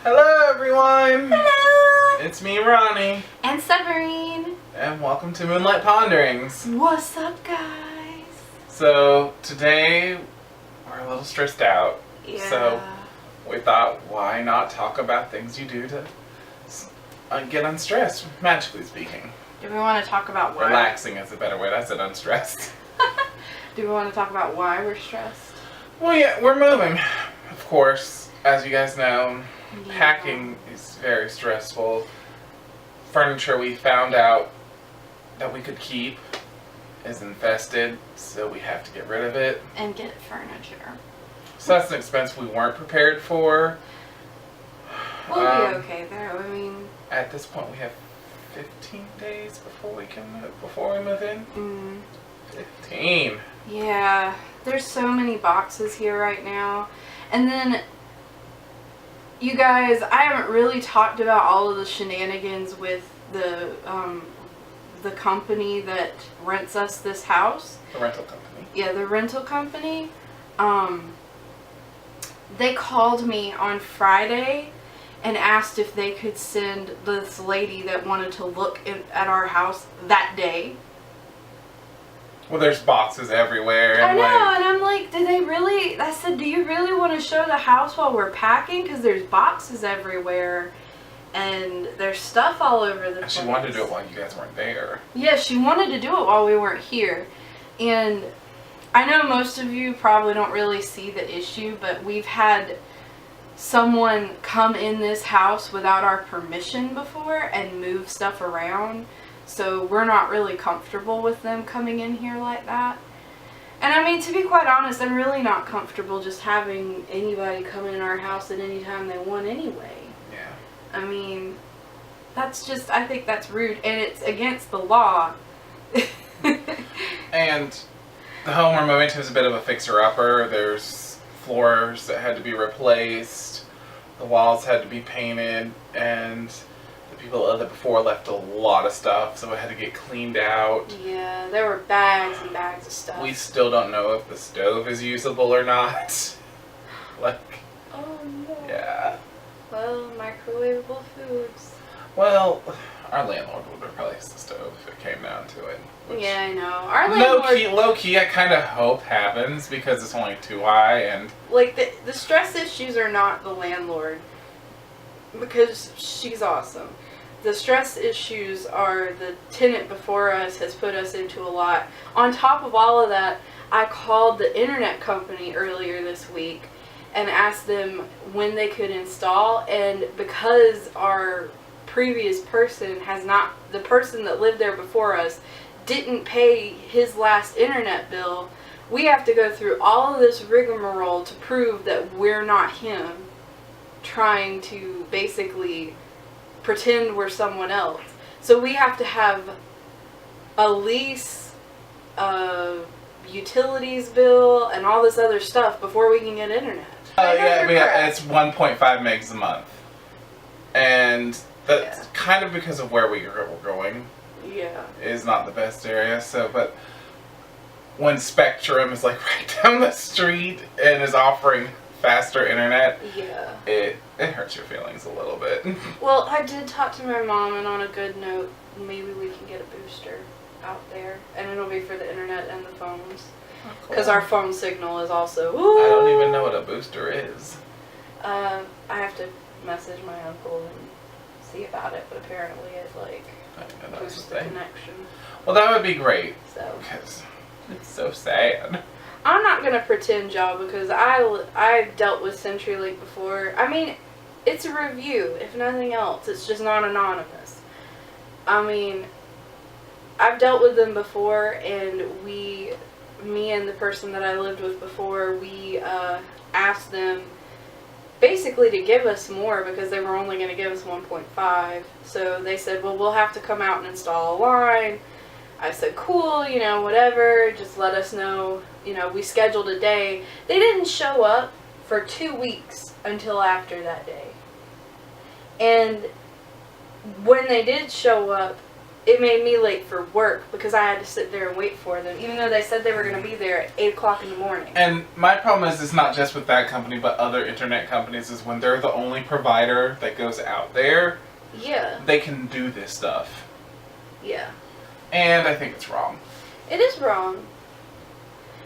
Hello everyone! Hello! It's me, Ronnie. And Severine. And welcome to Moonlight Ponderings. What's up, guys? So, today we're a little stressed out. Yeah. So, we thought, why not talk about things you do to get unstressed, magically speaking. Do we want to talk about why? Relaxing is a better word. I said unstressed. Do we want to talk about why we're stressed? Well, yeah, we're moving. Of course, as you guys know, Yeah. packing is very stressful. Furniture we found out that we could keep is infested, so we have to get rid of it. And get furniture. So that's an expense we weren't prepared for. We'll be okay though. I mean, at this point we have 15 days before we move in. 15. Yeah, there's so many boxes here right now. And then, you guys, I haven't really talked about all of the shenanigans with the company that rents us this house. The rental company. Yeah, the rental company. They called me on Friday and asked if they could send this lady that wanted to look at our house that day. Well, there's boxes everywhere. I know, and I'm like, do they really? I said, do you really want to show the house while we're packing? Because there's boxes everywhere, and there's stuff all over the place. She wanted to do it while you guys weren't there. Yeah, she wanted to do it while we weren't here. And I know most of you probably don't really see the issue, but we've had someone come in this house without our permission before and move stuff around. So we're not really comfortable with them coming in here like that. And I mean, to be quite honest, I'm really not comfortable just having anybody come in our house at any time they want anyway. Yeah. I mean, that's just, I think that's rude, and it's against the law. And the home we're moving to is a bit of a fixer-upper. There's floors that had to be replaced, the walls had to be painted, and the people that lived before left a lot of stuff, so it had to get cleaned out. Yeah, there were bags and bags of stuff. We still don't know if the stove is usable or not. Like, Oh no. yeah. Well, microwavable foods. Well, our landlord would replace the stove if it came down to it. Which Yeah, I know. Our landlord, low key, I kind of hope happens because it's only too high and. like, the stress issues are not the landlord, because she's awesome. The stress issues are the tenant before us has put us into a lot. On top of all of that, I called the internet company earlier this week and asked them when they could install, and because our previous person the person that lived there before us didn't pay his last internet bill, we have to go through all of this rigmarole to prove that we're not him, trying to basically pretend we're someone else. So we have to have a lease, a utilities bill, and all this other stuff before we can get internet. Yeah, it's 1.5 megs a month. And that's kind of because of where we're going. Yeah. Is not the best area, so, but when Spectrum is like right down the street and is offering faster internet, Yeah. it hurts your feelings a little bit. Well, I did talk to my mom, and on a good note, maybe we can get a booster out there, and it'll be for the internet and the phones. Because our phone signal is also. Woo! I don't even know what a booster is. I have to message my uncle and see about it, but apparently it I didn't know that was boosts a the thing. connection. Well, that would be great, So because it's so sad. I'm not gonna pretend, y'all, because I dealt with CenturyLink before. I mean, it's a review, if nothing else. It's just not anonymous. I mean, I've dealt with them before, and me and the person that I lived with before, we asked them basically to give us more because they were only going to give us 1.5. So they said, well, we'll have to come out and install a line. I said, cool, whatever, just let us know. We scheduled a day. They didn't show up for 2 weeks until after that day. And when they did show up, it made me late for work because I had to sit there and wait for them, even though they said they were going to be there at 8 o'clock in the morning. And my problem is, it's not just with that company, but other internet companies, is when they're the only provider that goes out there, Yeah. they can do this stuff. Yeah. And I think it's wrong. It is wrong.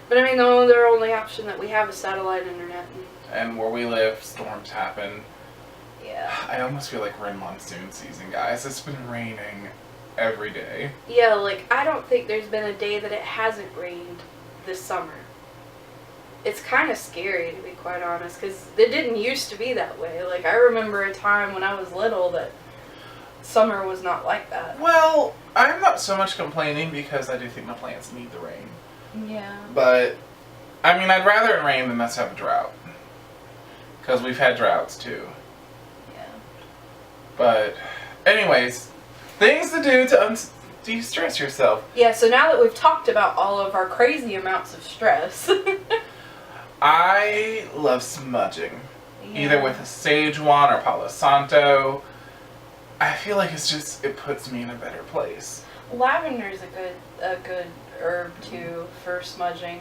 But I mean, their only option that we have is satellite internet. And where we live, storms happen. Yeah. I almost feel like we're in monsoon season, guys. It's been raining every day. Yeah, like, I don't think there's been a day that it hasn't rained this summer. It's kind of scary, to be quite honest, because it didn't used to be that way. Like, I remember a time when I was little that summer was not like that. Well, I'm not so much complaining because I do think my plants need the rain. Yeah. But, I mean, I'd rather it rain than us have a drought. Because we've had droughts, too. Yeah. But, anyways, things to do to de-stress yourself. Yeah, so now that we've talked about all of our crazy amounts of stress. I love smudging. Yeah. Either with a sage wand or Palo Santo. I feel like it puts me in a better place. Lavender's a good herb too for smudging,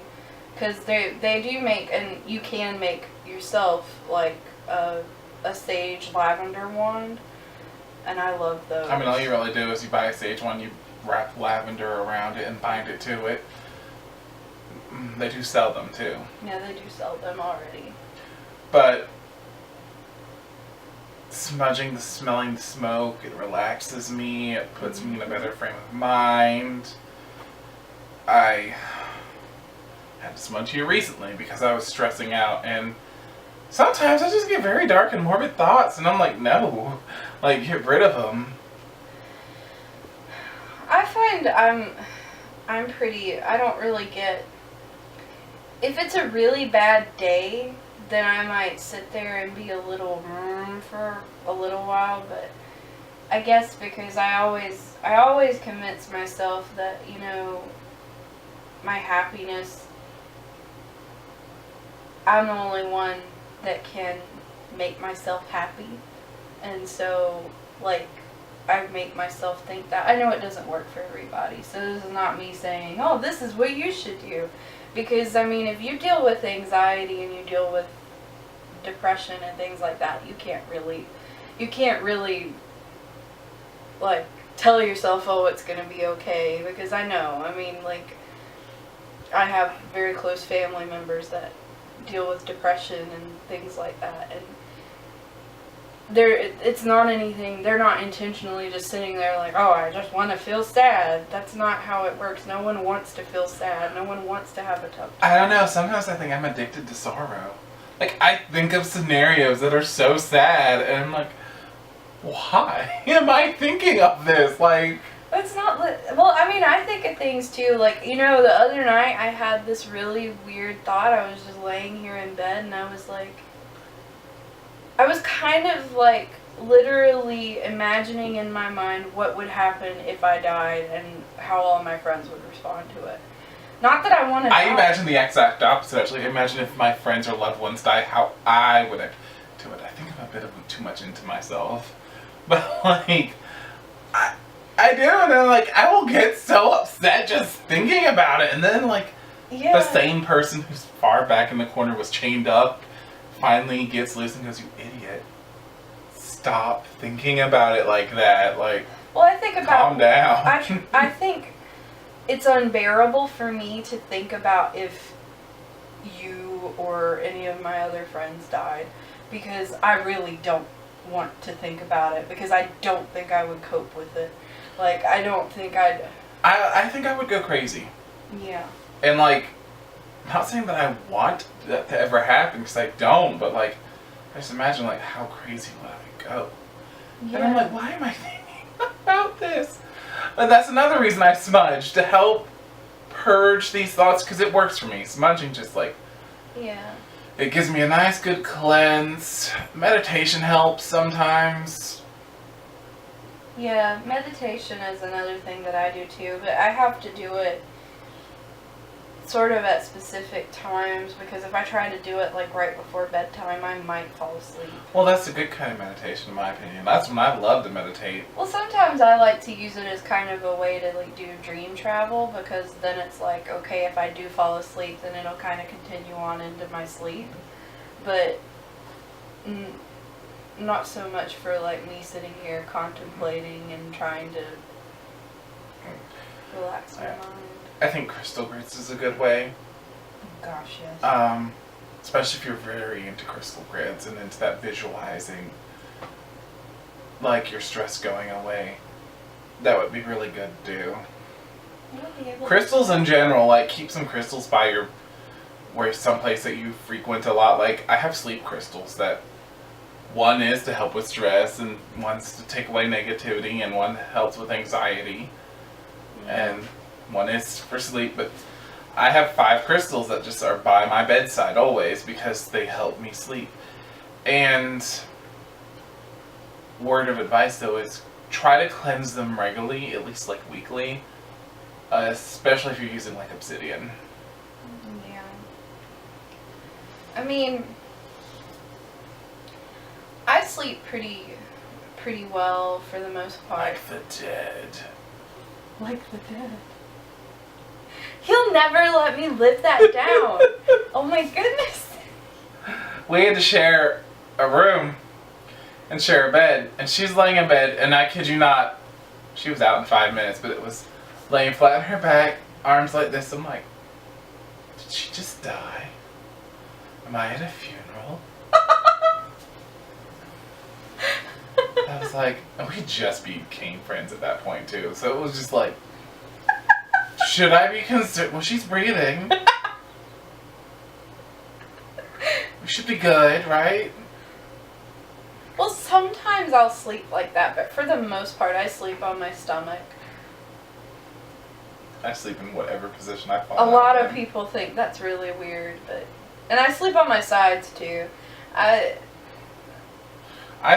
because they do make, and you can make yourself, like a sage lavender wand, and I love those. I mean, all you really do is you buy a sage wand, you wrap lavender around it and bind it to it. They do sell them too. Yeah, they do sell them already. But smudging, smelling the smoke, it relaxes me, it puts me in a better frame of mind. I had to smudge here recently because I was stressing out, and sometimes I just get very dark and morbid thoughts, and I'm like, no, like, get rid of them. I find I'm pretty, I don't really get, if it's a really bad day, then I might sit there and be a little for a little while, but I guess because I always convince myself that, you know, my happiness, I'm the only one that can make myself happy, and so, like, I make myself think that. I know it doesn't work for everybody, so this is not me saying, oh, this is what you should do, because, I mean, if you deal with anxiety and you deal with depression and things like that, you can't really like tell yourself, oh, it's gonna be okay, because I know, I mean, like, I have very close family members that deal with depression and things like that, and it's not anything, they're not intentionally just sitting there like, oh, I just want to feel sad. That's not how it works. No one wants to feel sad. No one wants to have a tough time. I don't know, sometimes I think I'm addicted to sorrow. Like, I think of scenarios that are so sad, and I'm like, why am I thinking of this? Like, It's not, well, I mean, I think of things too, like, you know, the other night I had this really weird thought. I was just laying here in bed, and I was like, I was kind of like literally imagining in my mind what would happen if I died and how all my friends would respond to it. Not that I want to die. I imagine the exact opposite, actually. Imagine if my friends or loved ones die, how I would do it. I think I'm a bit of too much into myself. But, like, I do, and then, like, I will get so upset just thinking about it. And then, like, Yeah. the same person who's far back in the corner was chained up finally gets loose and goes, you idiot. Stop thinking about it like that. Like, Well, I think about, calm down. I think it's unbearable for me to think about if you or any of my other friends died, because I really don't want to think about it, because I don't think I would cope with it. Like, I don't think I think I would go crazy. Yeah. And, like, I'm not saying that I want that to ever happen, because I don't, but, like, I just imagine, like, how crazy would I go? Yeah. And I'm like, why am I thinking about this? But that's another reason I smudge, to help purge these thoughts, because it works for me. Smudging just, like, Yeah. it gives me a nice, good cleanse. Meditation helps sometimes. Yeah, meditation is another thing that I do too, but I have to do it sort of at specific times, because if I try to do it like right before bedtime, I might fall asleep. Well, that's a good kind of meditation in my opinion. That's when I love to meditate. Well, sometimes I like to use it as kind of a way to like do dream travel, because then it's like, okay, if I do fall asleep, then it'll kind of continue on into my sleep. But not so much for like me sitting here contemplating and trying to relax my mind. I think crystal grids is a good way. Oh, gosh, yes. Especially if you're very into crystal grids and into that visualizing, like your stress going away. That would be really good to do. Crystals in general, like keep some crystals by your, where someplace that you frequent a lot. Like I have sleep crystals that one is to help with stress and one's to take away negativity and one helps with anxiety. And one is for sleep, but I have 5 crystals that just are by my bedside always because they help me sleep. And word of advice though is try to cleanse them regularly, at least like weekly, especially if you're using like obsidian. Yeah. I mean, I sleep pretty well for the most part. Like the dead. Like the dead. He'll never let me live that down. Oh my goodness. We had to share a room and share a bed, and she's laying in bed, and I kid you not, she was out in 5 minutes, but it was laying flat on her back, arms like this. I'm like, did she just die? Am I at a funeral? I was like, we just became friends at that point too, so it was just like, should I be concerned? Well, she's breathing. We should be good, right? Well, sometimes I'll sleep like that, but for the most part, I sleep on my stomach. I sleep in whatever position I fall. A lot of people think that's really weird, but... And I sleep on my sides, too. I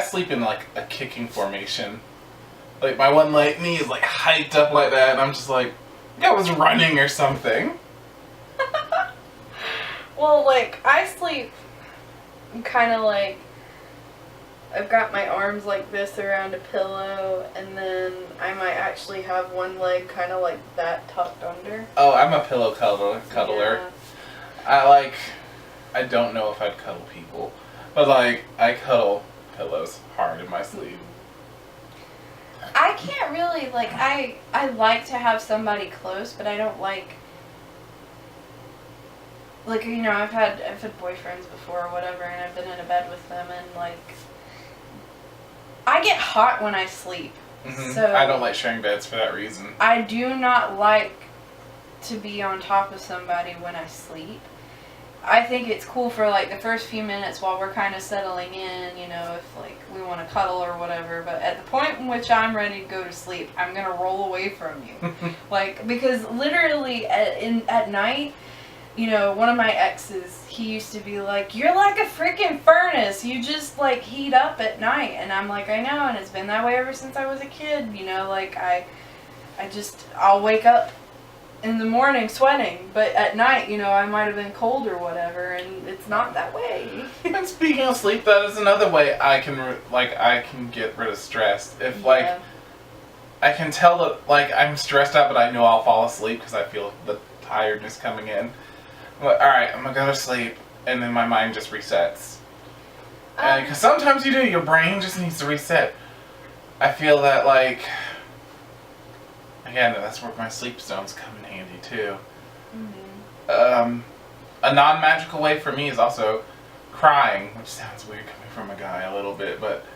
sleep in like a kicking formation. Like my one leg knee is like hiked up like that, and I'm just like, I was running or something. Well, like, I sleep kind of like, I've got my arms like this around a pillow, and then I might actually have one leg kind of like that tucked under. Oh, I'm a pillow cuddler. Yeah. I don't know if I'd cuddle people, but like, I cuddle pillows hard in my sleep. I can't really, like, I like to have somebody close, but I don't like, you know, I've had boyfriends before or whatever, and I've been in a bed with them, and, like, I get hot when I sleep. Mm-hmm. So I don't like sharing beds for that reason. I do not like to be on top of somebody when I sleep. I think it's cool for like the first few minutes while we're kind of settling in, you know, if like we want to cuddle or whatever, but at the point in which I'm ready to go to sleep, I'm going to roll away from you. Like, because literally at night, you know, one of my exes, he used to be like, you're like a freaking furnace, you just like heat up at night. And I'm like, I know, and it's been that way ever since I was a kid, you know, like I'll wake up in the morning sweating, but at night, you know, I might have been cold or whatever, and it's not that way. And speaking of sleep, that is another way I can get rid of stress. If like, I can tell that like I'm stressed out, but I know I'll fall asleep because I feel the tiredness coming in. I'm like, all right, I'm gonna go to sleep, and then my mind just resets. Because sometimes you do, your brain just needs to reset. I feel that like. Again, that's where my sleep stones come in handy too. Mm-hmm. A non-magical way for me is also crying, which sounds weird coming from a guy a little bit, but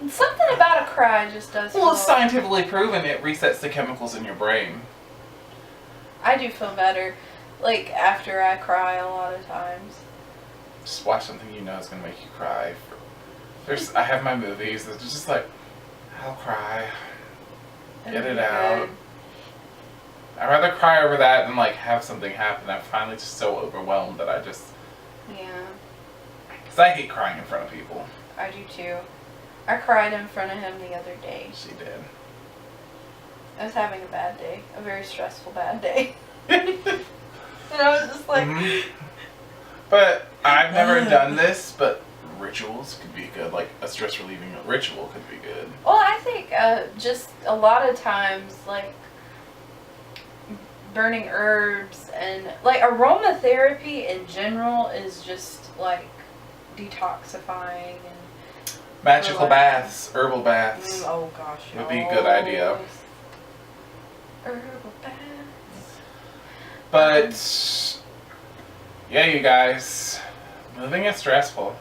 something about a cry just does. Well, it's scientifically proven it resets the chemicals in your brain. I do feel better, like after I cry a lot of times. Just watch something you know is gonna make you cry. I have my movies that are just like, I'll cry. Get it out. I'd rather cry over that than like have something happen. I'm finally just so overwhelmed that I just... Yeah. Because I hate crying in front of people. I do too. I cried in front of him the other day. She did. I was having a bad day. A very stressful bad day. And I was just like, But I've never done this, but rituals could be good. Like a stress relieving ritual could be good. well, I think just a lot of times, like burning herbs and like aromatherapy in general is just like detoxifying and Magical relaxing. baths, herbal baths. Oh gosh, Would be a good idea. Herbal baths. But yeah, you guys, moving is stressful,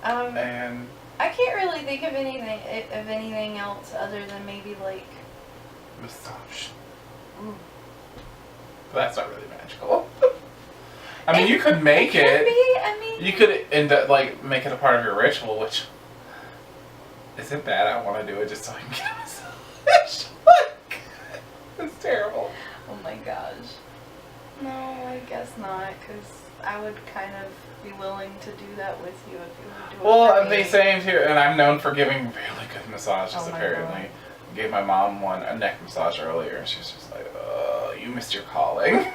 and I can't really think of anything else other than maybe like. massage. Ooh. But that's not really magical. I mean, you could make Could it. be. I mean, You could end up like make it a part of your ritual, which isn't bad. I want to do it just so I can get a massage. Like, it's terrible. oh my gosh. No, I guess not, because I would kind of be willing to do that with you if you would do it. Well, for I'm me. the same here, and I'm known for giving really good massages. Oh my Apparently, God. I gave my mom a neck massage earlier, and she's just like, "You missed your calling."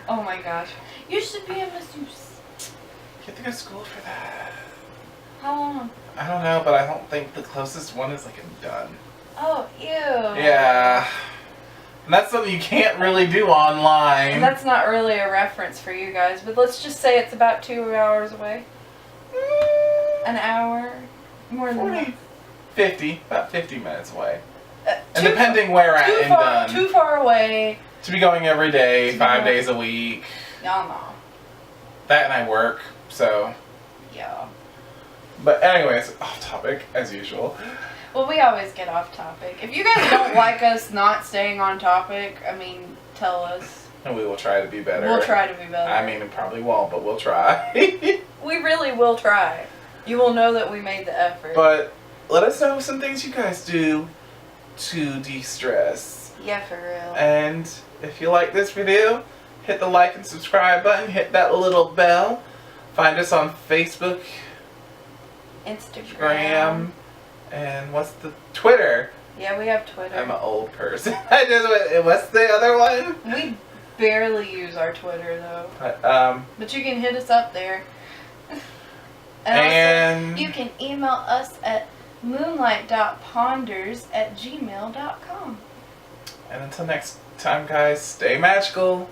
Oh my gosh. You should be a masseuse. You have to go to school for that. How long? I don't know, but I don't think the closest one is like a done. Oh, ew. Yeah. And that's something you can't really do online. And that's not really a reference for you guys, but let's just say it's about 2 hours away. An hour? More than 40, that. 50, about 50 minutes away. And Too depending where at and done. Too far away. To be going every day, To be 5 going- days a week. No. That and I work, so. Yeah. But anyways, off topic, as usual. Well, we always get off topic. If you guys don't like us not staying on topic, I mean, tell us. And we will try to be better. We'll try to be better. I mean, it probably won't, but we'll try. We really will try. You will know that we made the effort. But let us know some things you guys do to de-stress. Yeah, for real. And if you like this video, hit the like and subscribe button, hit that little bell. Find us on Facebook, Instagram. and what's the Twitter? Yeah, we have Twitter. I'm an old person. I just went, what's the other one? We barely use our Twitter though. But, But you can hit us up there. And- also, you can email us at moonlight.ponders@gmail.com. and until next time, guys, stay magical.